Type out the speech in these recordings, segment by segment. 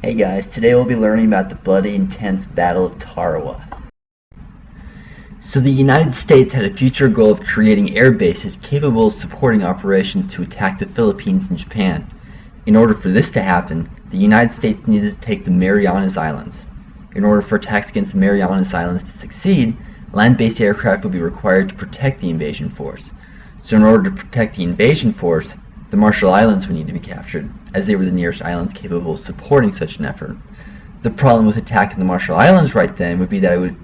Hey guys, today we'll be learning about the bloody intense Battle of Tarawa. So the United States had a future goal of creating air bases capable of supporting operations to attack the Philippines and Japan. In order for this to happen, the United States needed to take the Marianas Islands. In order for attacks against the Marianas Islands to succeed, land-based aircraft would be required to protect the invasion force. So in order to protect the invasion force, the Marshall Islands would need to be captured, as they were the nearest islands capable of supporting such an effort. The problem with attacking the Marshall Islands right then would be that it would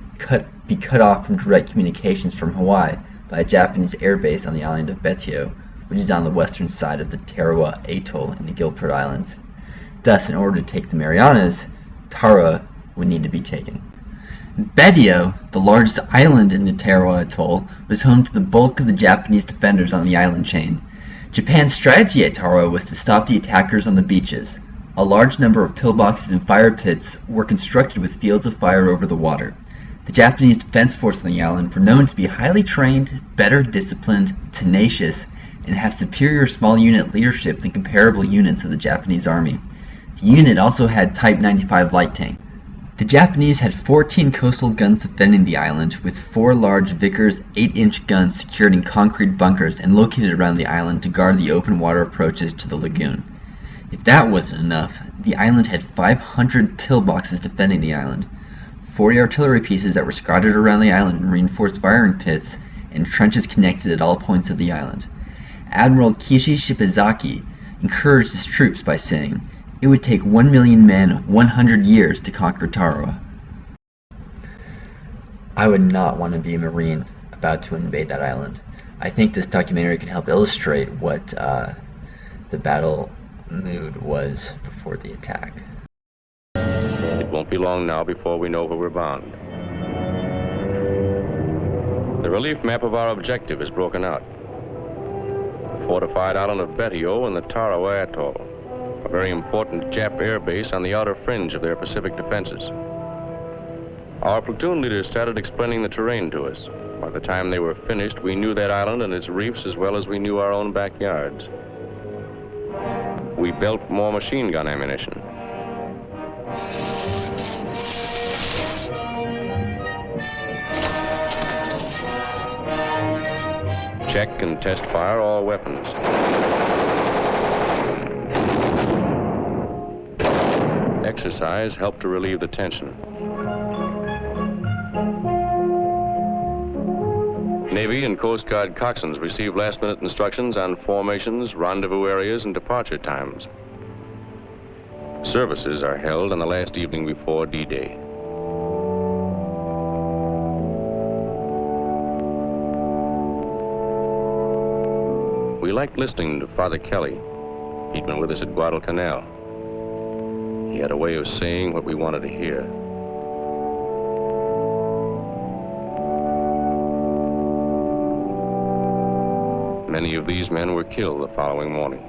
be cut off from direct communications from Hawaii by a Japanese air base on the island of Betio, which is on the western side of the Tarawa Atoll in the Gilbert Islands. Thus, in order to take the Marianas, Tarawa would need to be taken. Betio, the largest island in the Tarawa Atoll, was home to the bulk of the Japanese defenders on the island chain. Japan's strategy at Tarawa was to stop the attackers on the beaches. A large number of pillboxes and fire pits were constructed with fields of fire over the water. The Japanese defense force on the island were known to be highly trained, better disciplined, tenacious, and have superior small unit leadership than comparable units of the Japanese army. The unit also had Type 95 light tank. The Japanese had 14 coastal guns defending the island, with 4 large Vickers 8-inch guns secured in concrete bunkers and located around the island to guard the open water approaches to the lagoon. If that wasn't enough, the island had 500 pillboxes defending the island, 40 artillery pieces that were scattered around the island in reinforced firing pits, and trenches connected at all points of the island. Admiral Kishi Shibazaki encouraged his troops by saying, "It would take 1 million men 100 years to conquer Tarawa." I would not want to be a Marine about to invade that island. I think this documentary can help illustrate what the battle mood was before the attack. It won't be long now before we know where we're bound. The relief map of our objective is broken out. The fortified island of Betio and the Tarawa Atoll, a very important Jap air base on the outer fringe of their Pacific defenses. Our platoon leaders started explaining the terrain to us. By the time they were finished, we knew that island and its reefs as well as we knew our own backyards. We built more machine gun ammunition. Check and test fire all weapons. Exercise helped to relieve the tension. Navy and Coast Guard coxswains received last-minute instructions on formations, rendezvous areas, and departure times. Services are held on the last evening before D-Day. We liked listening to Father Kelly. He'd been with us at Guadalcanal. He had a way of saying what we wanted to hear. Many of these men were killed the following morning.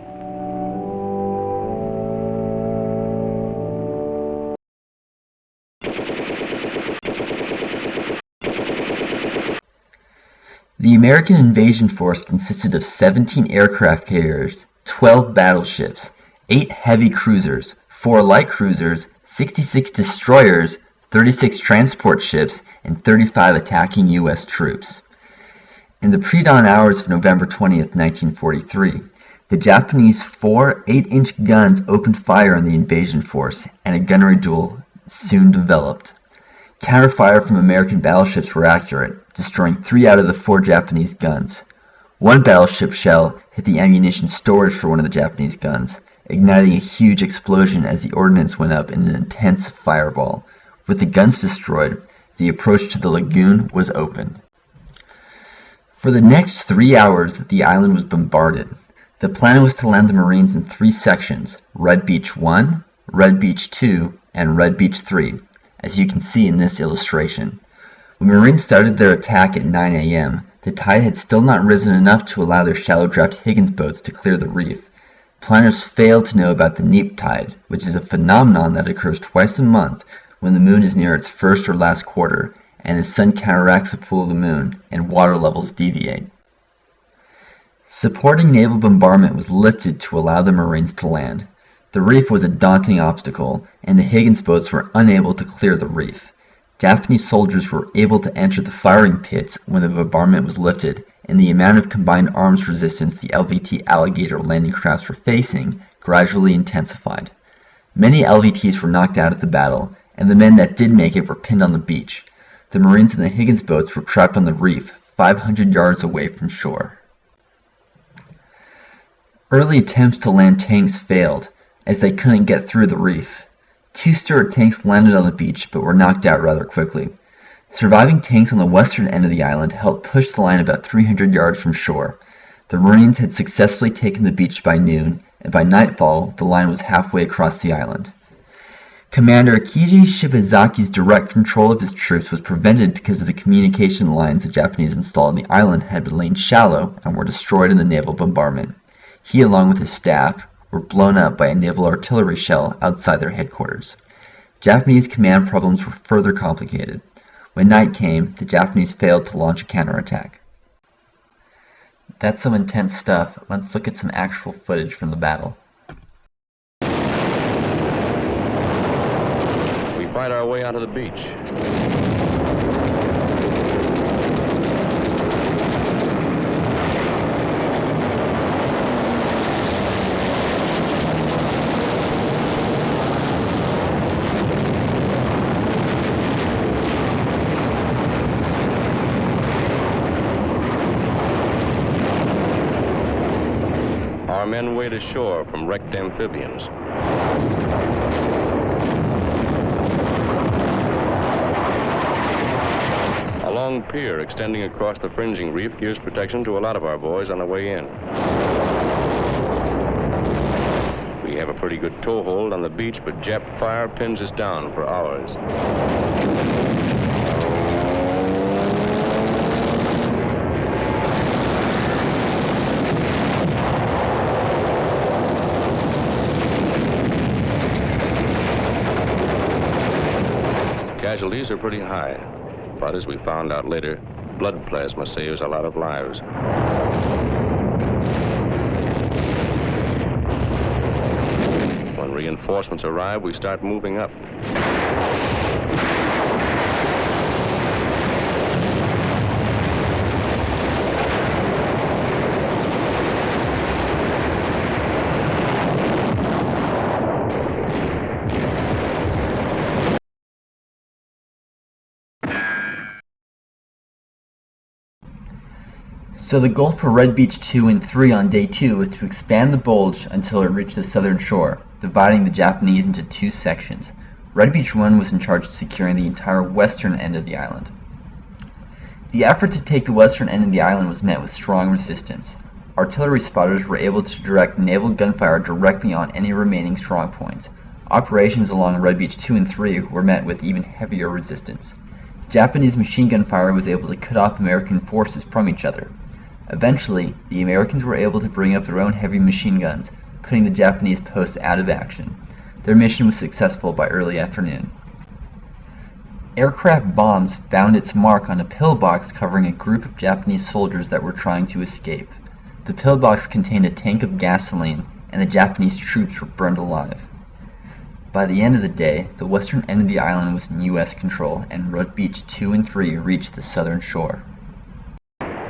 The American invasion force consisted of 17 aircraft carriers, 12 battleships, 8 heavy cruisers, 4 light cruisers, 66 destroyers, 36 transport ships, and 35 attacking U.S. troops. In the pre-dawn hours of November 20th, 1943, the Japanese 4 8-inch guns opened fire on the invasion force, and a gunnery duel soon developed. Counterfire from American battleships were accurate, destroying 3 out of the 4 Japanese guns. One battleship shell hit the ammunition storage for one of the Japanese guns, igniting a huge explosion as the ordnance went up in an intense fireball. With the guns destroyed, the approach to the lagoon was open. For the next 3 hours, the island was bombarded. The plan was to land the Marines in 3 sections, Red Beach 1, Red Beach 2, and Red Beach 3, as you can see in this illustration. When Marines started their attack at 9 a.m., the tide had still not risen enough to allow their shallow draft Higgins boats to clear the reef. Planners failed to know about the neap tide, which is a phenomenon that occurs twice a month when the moon is near its first or last quarter, and the sun counteracts the pull of the moon, and water levels deviate. Supporting naval bombardment was lifted to allow the Marines to land. The reef was a daunting obstacle, and the Higgins boats were unable to clear the reef. Japanese soldiers were able to enter the firing pits when the bombardment was lifted, and the amount of combined arms resistance the LVT Alligator landing crafts were facing gradually intensified. Many LVTs were knocked out of the battle, and the men that did make it were pinned on the beach. The Marines in the Higgins boats were trapped on the reef, 500 yards away from shore. Early attempts to land tanks failed, as they couldn't get through the reef. 2 Stuart tanks landed on the beach, but were knocked out rather quickly. Surviving tanks on the western end of the island helped push the line about 300 yards from shore. The Marines had successfully taken the beach by noon, and by nightfall the line was halfway across the island. Commander Kiji Shibazaki's direct control of his troops was prevented because of the communication lines the Japanese installed on the island had been laid shallow and were destroyed in the naval bombardment. He, along with his staff, were blown up by a naval artillery shell outside their headquarters. Japanese command problems were further complicated. When night came, the Japanese failed to launch a counterattack. That's some intense stuff. Let's look at some actual footage from the battle. We fight our way onto the beach. Our men wade ashore from wrecked amphibians. A long pier extending across the fringing reef gives protection to a lot of our boys on the way in. We have a pretty good toehold on the beach, but Jap fire pins us down for hours. Casualties are pretty high, but as we found out later, blood plasma saves a lot of lives. When reinforcements arrive, we start moving up. So the goal for Red Beach 2 and 3 on day 2 was to expand the bulge until it reached the southern shore, dividing the Japanese into 2 sections. Red Beach 1 was in charge of securing the entire western end of the island. The effort to take the western end of the island was met with strong resistance. Artillery spotters were able to direct naval gunfire directly on any remaining strong points. Operations along Red Beach 2 and 3 were met with even heavier resistance. Japanese machine gun fire was able to cut off American forces from each other. Eventually, the Americans were able to bring up their own heavy machine guns, putting the Japanese posts out of action. Their mission was successful by early afternoon. Aircraft bombs found its mark on a pillbox covering a group of Japanese soldiers that were trying to escape. The pillbox contained a tank of gasoline, and the Japanese troops were burned alive. By the end of the day, the western end of the island was in U.S. control, and Red Beach 2 and 3 reached the southern shore.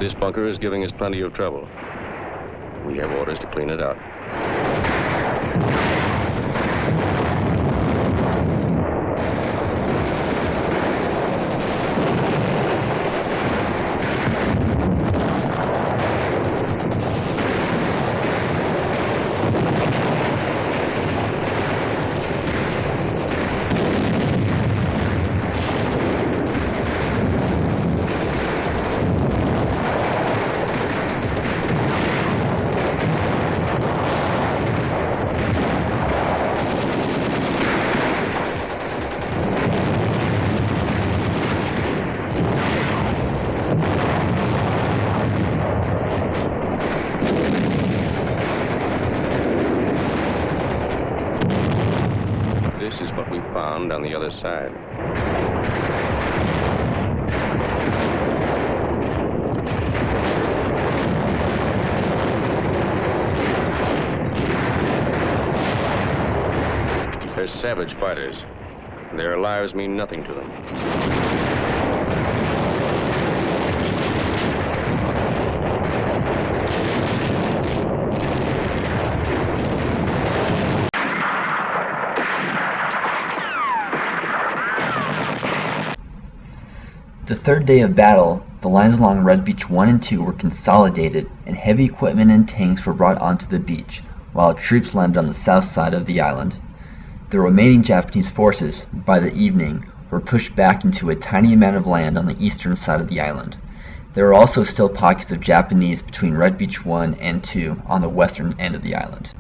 This bunker is giving us plenty of trouble. We have orders to clean it out. This is what we found on the other side. They're savage fighters. Their lives mean nothing to them. The third day of battle, the lines along Red Beach 1 and 2 were consolidated and heavy equipment and tanks were brought onto the beach, while troops landed on the south side of the island. The remaining Japanese forces, by the evening, were pushed back into a tiny amount of land on the eastern side of the island. There were also still pockets of Japanese between Red Beach 1 and 2 on the western end of the island.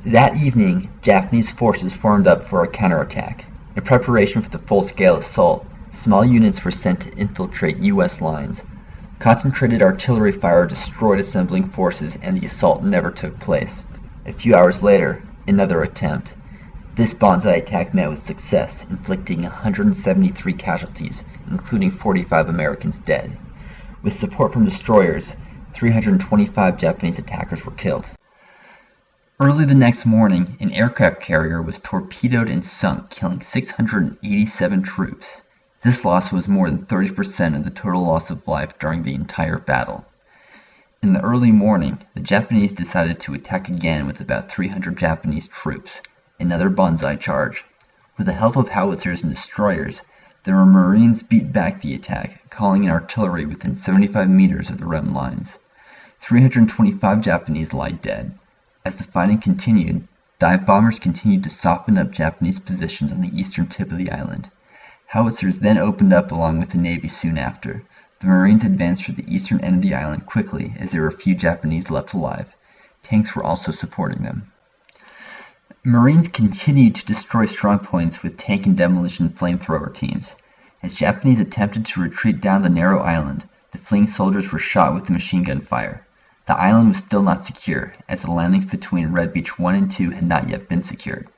That evening, Japanese forces formed up for a counterattack. In preparation for the full-scale assault, small units were sent to infiltrate U.S. lines. Concentrated artillery fire destroyed assembling forces and the assault never took place. A few hours later, another attempt. This banzai attack met with success, inflicting 173 casualties, including 45 Americans dead. With support from destroyers, 325 Japanese attackers were killed. Early the next morning, an aircraft carrier was torpedoed and sunk, killing 687 troops. This loss was more than 30% of the total loss of life during the entire battle. In the early morning, the Japanese decided to attack again with about 300 Japanese troops, another banzai charge. With the help of howitzers and destroyers, the Marines beat back the attack, calling in artillery within 75 meters of the Rem lines. 325 Japanese lie dead. As the fighting continued, dive bombers continued to soften up Japanese positions on the eastern tip of the island. Howitzers then opened up along with the Navy soon after. The Marines advanced to the eastern end of the island quickly as there were few Japanese left alive. Tanks were also supporting them. Marines continued to destroy strongpoints with tank and demolition flamethrower teams. As Japanese attempted to retreat down the narrow island, the fleeing soldiers were shot with the machine gun fire. The island was still not secure, as the landings between Red Beach 1 and 2 had not yet been secured.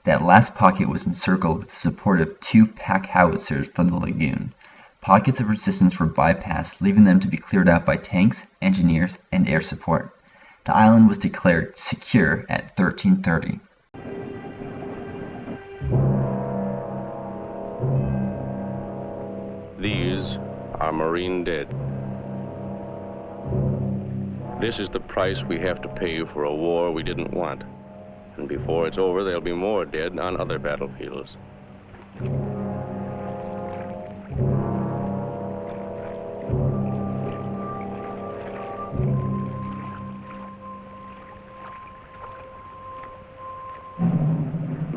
That last pocket was encircled with the support of 2 pack howitzers from the lagoon. Pockets of resistance were bypassed, leaving them to be cleared out by tanks, engineers, and air support. The island was declared secure at 13:30. These are Marine dead. This is the price we have to pay for a war we didn't want. And before it's over, there'll be more dead on other battlefields.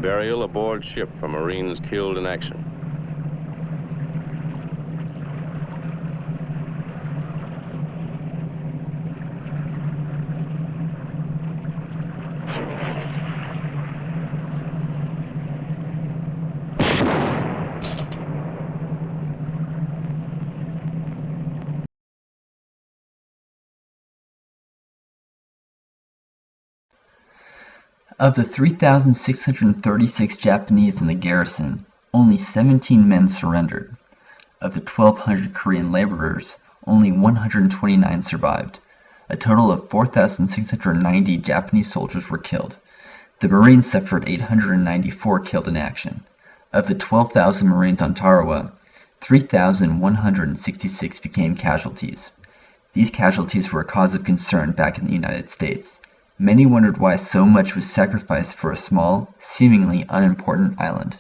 Burial aboard ship for Marines killed in action. Of the 3,636 Japanese in the garrison, only 17 men surrendered. Of the 1,200 Korean laborers, only 129 survived. A total of 4,690 Japanese soldiers were killed. The Marines suffered 894 killed in action. Of the 12,000 Marines on Tarawa, 3,166 became casualties. These casualties were a cause of concern back in the United States. Many wondered why so much was sacrificed for a small, seemingly unimportant island.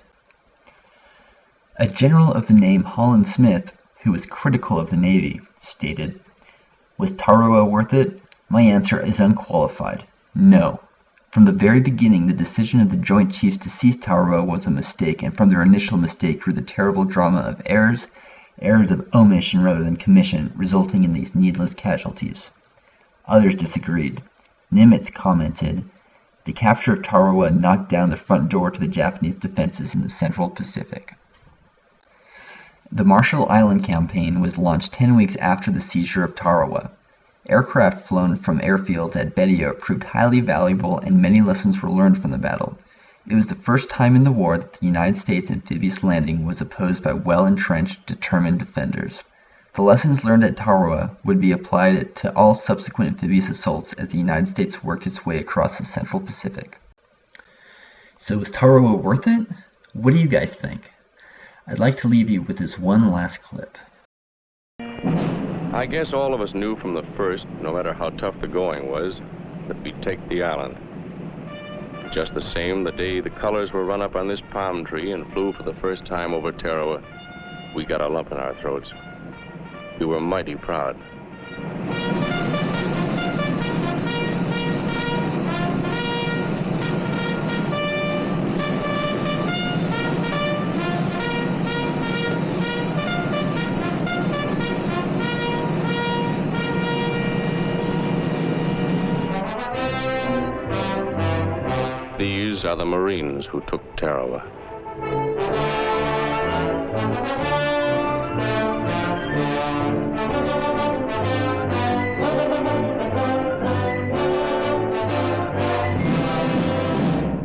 A general of the name Holland Smith, who was critical of the Navy, stated, "Was Tarawa worth it? My answer is unqualified. No. From the very beginning, the decision of the Joint Chiefs to seize Tarawa was a mistake, and from their initial mistake grew the terrible drama of errors of omission rather than commission, resulting in these needless casualties." Others disagreed. Nimitz commented, "The capture of Tarawa knocked down the front door to the Japanese defenses in the Central Pacific." The Marshall Island Campaign was launched 10 weeks after the seizure of Tarawa. Aircraft flown from airfields at Bedio proved highly valuable and many lessons were learned from the battle. It was the first time in the war that the United States amphibious landing was opposed by well-entrenched, determined defenders. The lessons learned at Tarawa would be applied to all subsequent amphibious assaults as the United States worked its way across the Central Pacific. So is Tarawa worth it? What do you guys think? I'd like to leave you with this one last clip. I guess all of us knew from the first, no matter how tough the going was, that we'd take the island. Just the same, the day the colors were run up on this palm tree and flew for the first time over Tarawa, we got a lump in our throats. We were mighty proud. These are the Marines who took Tarawa.